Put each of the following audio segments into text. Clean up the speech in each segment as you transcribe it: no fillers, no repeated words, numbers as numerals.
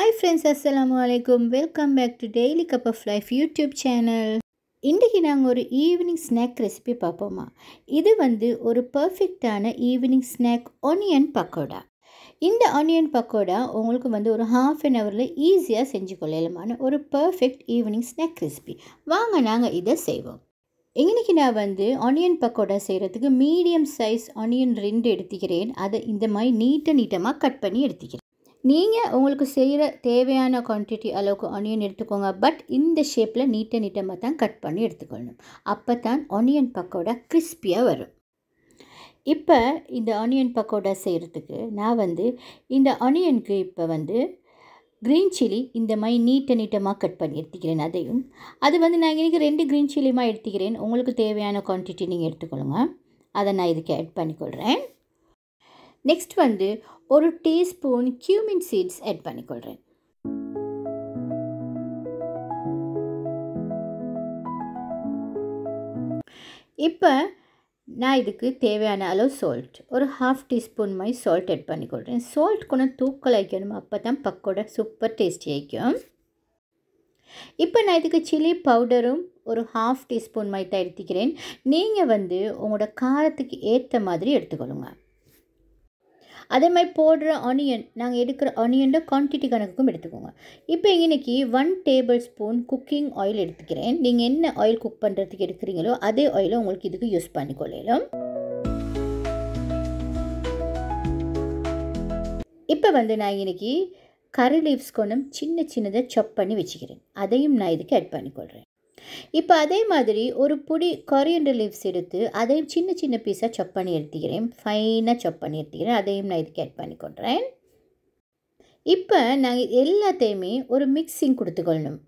Hi friends, Assalamu alaikum. Welcome back to Daily Cup of Life YouTube channel. இன்றைக்கி நாங்கள் ஒரு evening snack recipe பார்ப்போமா. இது ஒரு பர்ஃபெக்டான ஈவினிங் ஸ்நாக் ஆனியன் பக்கோடா. இந்த ஆனியன் பக்கோடா உங்களுக்கு ஒரு half an hourல ஈஸியாக செஞ்சு கொள்ளலாமான ஒரு பர்ஃபெக்ட் ஈவினிங் ஸ்நாக் ரெசிபி. வாங்க நாங்கள் இதை செய்வோம். இன்றைக்கி நான் ஆனியன் பக்கோடா செய்கிறதுக்கு மீடியம் சைஸ் ஆனியன் 2 எடுத்துக்கிறேன். அதை இந்த மாதிரி நீட்டமாக கட் பண்ணி எடுத்துக்கிறேன். நீங்கள் உங்களுக்கு செய்கிற தேவையான குவான்டிட்டி அளவுக்கு ஆனியன் எடுத்துக்கோங்க. பட் இந்த ஷேப்பில் நீட்டமாக தான் கட் பண்ணி எடுத்துக்கொள்ளணும். அப்போ தான் ஆனியன் பக்கோடா கிறிஸ்பியாக வரும். இப்போ இந்த ஆனியன் பக்கோடா செய்கிறதுக்கு நான் இந்த ஆனியனுக்கு இப்போ க்ரீன் சில்லி இந்த மாதிரி நீட்டமாக கட் பண்ணி எடுத்துக்கிறேன். அதையும் அது நான் இன்றைக்கி 2 க்ரீன் சில்லிமாக எடுத்துக்கிறேன். உங்களுக்கு தேவையான குவான்டிட்டி நீங்கள் எடுத்துக்கொள்ளுங்க. அதை நான் இதுக்கு ஆட் பண்ணிக்கொள்கிறேன். நெக்ஸ்ட் ஒரு டீஸ்பூன் cumin சீட்ஸ் ஆட் பண்ணிக்கொள்கிறேன். இப்போ நான் இதுக்கு தேவையான அளவு சால்ட் ஒரு ½ டீஸ்பூன் மாதிரி சால்ட் ஆட் பண்ணிக்கொள்கிறேன். சால்ட் கொஞ்சம் தூக்கல் ஆகிக்கணும். அப்போ தான் பக்கோடா சூப்பர் டேஸ்டி ஆகிக்கும். இப்போ நான் இதுக்கு சில்லி பவுடரும் ஒரு ½ டீஸ்பூன் மாதிரி தான் எடுத்துக்கிறேன். நீங்கள் உங்களோட காரத்துக்கு ஏற்ற மாதிரி எடுத்துக்கொள்ளுங்க. அதே மாதிரி போடுற ஆனியன் நாங்கள் எடுக்கிற ஆனியனோட குவான்டிட்டி கணக்குக்கும் எடுத்துக்கோங்க. இப்போ இன்றைக்கி 1 டேபிள் ஸ்பூன் குக்கிங் ஆயில் எடுத்துக்கிறேன். நீங்கள் என்ன ஆயில் குக் பண்ணுறதுக்கு எடுக்கிறீங்களோ அதே ஆயிலை உங்களுக்கு இதுக்கு யூஸ் பண்ணிக்கொள்ளலாம். இப்போ நான் இன்றைக்கி கரி லீவ்ஸ் கொஞ்சம் சின்னதாக சாப் பண்ணி வச்சுக்கிறேன். அதையும் நான் இதுக்கு ஆட் பண்ணிக்கொள்கிறேன். இப்போ அதே மாதிரி ஒரு புடி கொரியண்டர் லீவ்ஸ் எடுத்து அதையும் சின்ன பீஸாக சாப் பண்ணி எடுத்துக்கிறேன். ஃபைனாக சாப் பண்ணி எடுத்துக்கிறேன். அதையும் நான் இதுக்கு ஆட் பண்ணிக்கொள்கிறேன். இப்போ நாங்கள் எல்லாத்தையுமே ஒரு மிக்சிங் கொடுத்துக்கொள்ளணும்.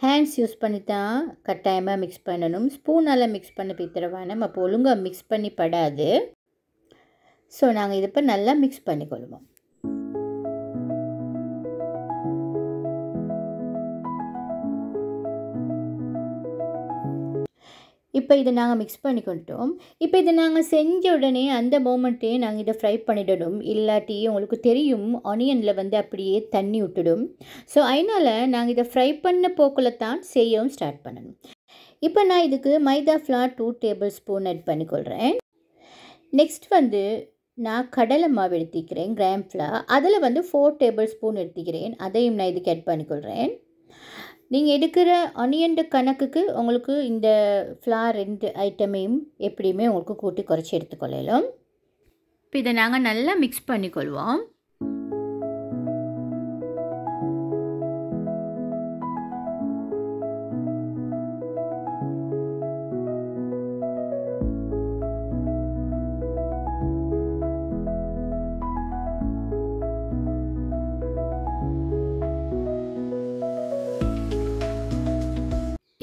ஹேண்ட்ஸ் யூஸ் பண்ணி தான் கட்டாயமாக மிக்ஸ் பண்ணணும். ஸ்பூனால் மிக்ஸ் பண்ண பித்தரவான நம்ம அப்போ ஒழுங்காக மிக்ஸ் பண்ணி படாது. ஸோ நாங்கள் இது இப்போ நல்லா மிக்ஸ் பண்ணிக்கொள்வோம். இப்போ இதை நாங்கள் மிக்ஸ் பண்ணிக்கொண்டோம். இப்போ இதை நாங்கள் செஞ்ச உடனே அந்த மோமெண்ட்டே நாங்கள் இதை ஃப்ரை பண்ணிடணும். இல்லாட்டி உங்களுக்கு தெரியும் ஆனியனில் அப்படியே தண்ணி விட்டுடும். ஸோ அதனால் நாங்கள் இதை ஃப்ரை பண்ண போக்கில் தான் செய்யவும் ஸ்டார்ட் பண்ணணும். இப்போ நான் இதுக்கு maida flour 2 tablespoon add பண்ணிக்கொள்கிறேன். நெக்ஸ்ட் நான் கடலை மாவு எடுத்துக்கிறேன். கிராம் ஃப்ளார் அதில் 4 டேபிள் ஸ்பூன் எடுத்துக்கிறேன். அதையும் நான் இதுக்கு ஆட் பண்ணிக்கொள்கிறேன். நீங்கள் எடுக்கிற ஆனியன் கணக்குக்கு உங்களுக்கு இந்த ஃப்ளார் 2 ஐட்டமையும் எப்படியுமே உங்களுக்கு கூட்டி குறைச்சி எடுத்துக்கொள்ளலாம். இப்போ இதை நாங்கள் நல்லா மிக்ஸ் பண்ணிக்கொள்வோம்.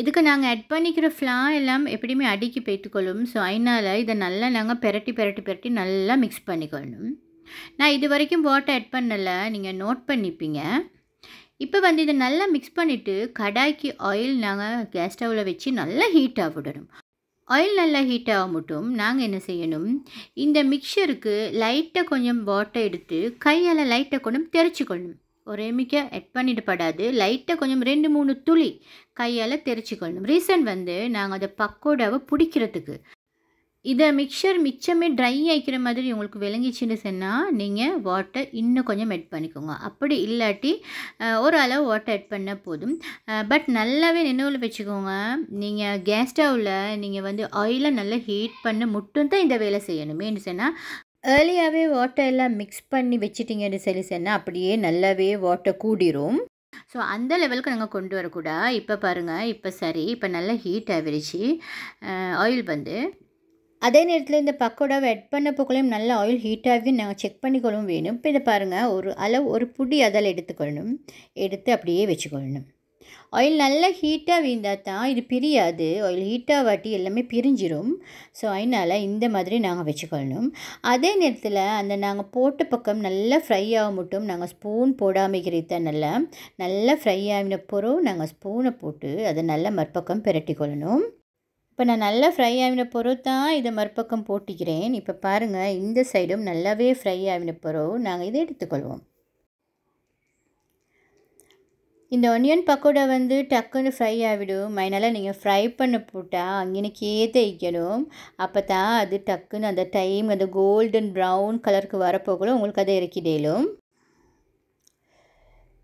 இதுக்கு நாங்கள் ஆட் பண்ணிக்கிற ஃப்ளார் எல்லாம் எப்படியுமே அடுக்கி போய்த்துக்கொள்ளும். ஸோ அதனால் இதை நல்லா நாங்கள் பெரட்டி நல்லா மிக்ஸ் பண்ணிக்கொள்ளணும். நான் இது வரைக்கும் வாட்டர் ஆட் பண்ணலை, நீங்கள் நோட் பண்ணிப்பீங்க. இப்போ இதை நல்லா மிக்ஸ் பண்ணிவிட்டு கடாய்க்கு ஆயில் நாங்கள் கேஸ் ஸ்டவ்வில் வச்சு நல்லா ஹீட் ஆகிவிடணும். ஆயில் நல்லா ஹீட் ஆக மட்டும் நாங்கள் என்ன செய்யணும், இந்த மிக்சருக்கு லைட்டாக கொஞ்சம் வாட்டர் எடுத்து கையால் லைட்டாக கொஞ்சம் தெரிச்சிக்கொள்ளணும். ஒரே மிக்க ஆட் பண்ணிட்டு படாது, லைட்டாக கொஞ்சம் 2-3 துளி கையால் தெரிச்சிக்கொள்ளணும். ரீசன் நாங்கள் அதை பக்கோடாவை பிடிக்கிறதுக்கு இதை மிக்சர் மிச்சமே ட்ரை ஆகிக்கிற மாதிரி உங்களுக்கு விளங்கிச்சுன்னு சொன்னால் நீங்கள் வாட்டர் இன்னும் கொஞ்சம் ஆட் பண்ணிக்கோங்க. அப்படி இல்லாட்டி ஒரு அளவு வாட்டர் ஆட் பண்ணால் போதும். பட் நல்லாவே நினைவில் வச்சுக்கோங்க, நீங்கள் கேஸ் ஸ்டவ்வில் நீங்கள் ஆயிலை நல்லா ஹீட் பண்ண மட்டும் தான் இந்த வேலை செய்யணும். ஏன்னு சொன்னால் ஏர்லியாகவே வாட்டர் எல்லாம் மிக்ஸ் பண்ணி வச்சுட்டிங்கன்னு சொன்னால் அப்படியே நல்லாவே வாட்டர் கூடிரும். ஸோ அந்த லெவலுக்கு நாங்கள் கொண்டு வரக்கூடாது. இப்போ பாருங்கள், இப்போ சரி, இப்போ நல்லா ஹீட் ஆகிடுச்சு ஆயில். அதே நேரத்தில் இந்த பக்கோடாவை ஆட் பண்ண போக்களையும் நல்லா ஆயில் ஹீட் ஆகி நாங்கள் செக் பண்ணிக்கொள்ளவும் வேணும். இப்போ இதை பாருங்கள், ஒரு அளவு ஒரு புடி அதில் எடுத்துக்கொள்ளணும். எடுத்து அப்படியே வச்சுக்கொள்ளணும். ஆயில் நல்லா ஹீட்டாக வீழ்ந்தால் தான் இது பிரியாது. ஆயில் ஹீட்டாக வாட்டி எல்லாமே பிரிஞ்சிடும். ஸோ அதனால் இந்த மாதிரி நாங்கள் வச்சுக்கொள்ளணும். அதே நேரத்தில் அந்த நாங்கள் போட்ட பக்கம் நல்லா ஃப்ரை ஆக மட்டும் நாங்கள் ஸ்பூன் போடாமல் தான் நல்லா ஃப்ரை ஆகின பிறகு நாங்கள் ஸ்பூனை போட்டு அதை நல்லா மறுபக்கம் பிரட்டிக்கொள்ளணும். இப்போ நான் நல்லா ஃப்ரை ஆகின பிறகு தான் இதை மறுபக்கம் போட்டிக்கிறேன். இப்போ பாருங்கள், இந்த சைடும் நல்லாவே ஃப்ரை ஆகின பிறகு நாங்கள் இதை எடுத்துக்கொள்வோம். இந்த ஒனியன் பக்கோடா வந்து டக்குன்னு ஃப்ரை ஆகிடும். அதனால் நீங்கள் ஃப்ரை பண்ண போட்டால் அங்கேனுக்கே தேய்க்கணும். அப்போ தான் அது டக்குன்னு அந்த டைம் அந்த கோல்டன் ப்ரௌன் கலருக்கு வரப்போகலும் உங்களுக்கு அதை இறக்கிடலும்.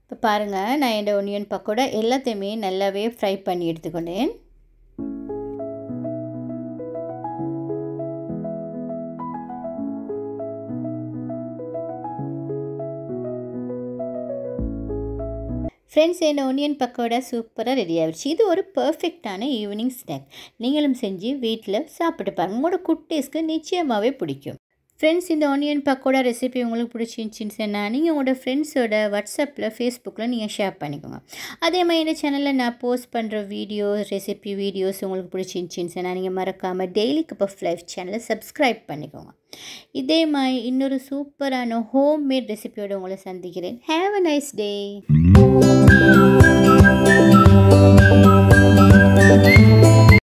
இப்போ பாருங்கள், நான் இந்த ஒனியன் பக்கோடா எல்லாத்தையுமே நல்லாவே ஃப்ரை பண்ணி எடுத்துக்கொண்டேன். ஃப்ரெண்ட்ஸ், இந்த ஒனியன் பக்கோடா சூப்பராக ரெடி ஆகிடுச்சு. இது ஒரு பர்ஃபெக்டான ஈவினிங் ஸ்நாக். நீங்களும் செஞ்சு வீட்டில் சாப்பிட்டு பாருங்கள். உங்களோட குட்டீஸ்க்கு நிச்சயமாகவே பிடிக்கும். ஃப்ரெண்ட்ஸ், இந்த ஆனியன் பக்கோடா ரெசிபி உங்களுக்கு பிடிச்சிருந்துச்சின்னு சொன்னால் நீங்கள் உங்களோட ஃப்ரெண்ட்ஸோட வாட்ஸ்அப்பில் ஃபேஸ்புக்கில் நீங்கள் ஷேர் பண்ணிக்கோங்க. அதே மாதிரி இந்த சேனலில் நான் போஸ்ட் பண்ணுற ரெசிபி வீடியோஸ் உங்களுக்கு பிடிச்சிருந்துச்சின்னு சொன்னால் நீங்கள் மறக்காமல் டெய்லி கப் ஆஃப் லைஃப் சேனலை சப்ஸ்கிரைப் பண்ணிக்கோங்க. இதே மாதிரி இன்னொரு சூப்பரான ஹோம்மேட் ரெசிபியோடு உங்களை சந்திக்கிறேன். Have a nice day.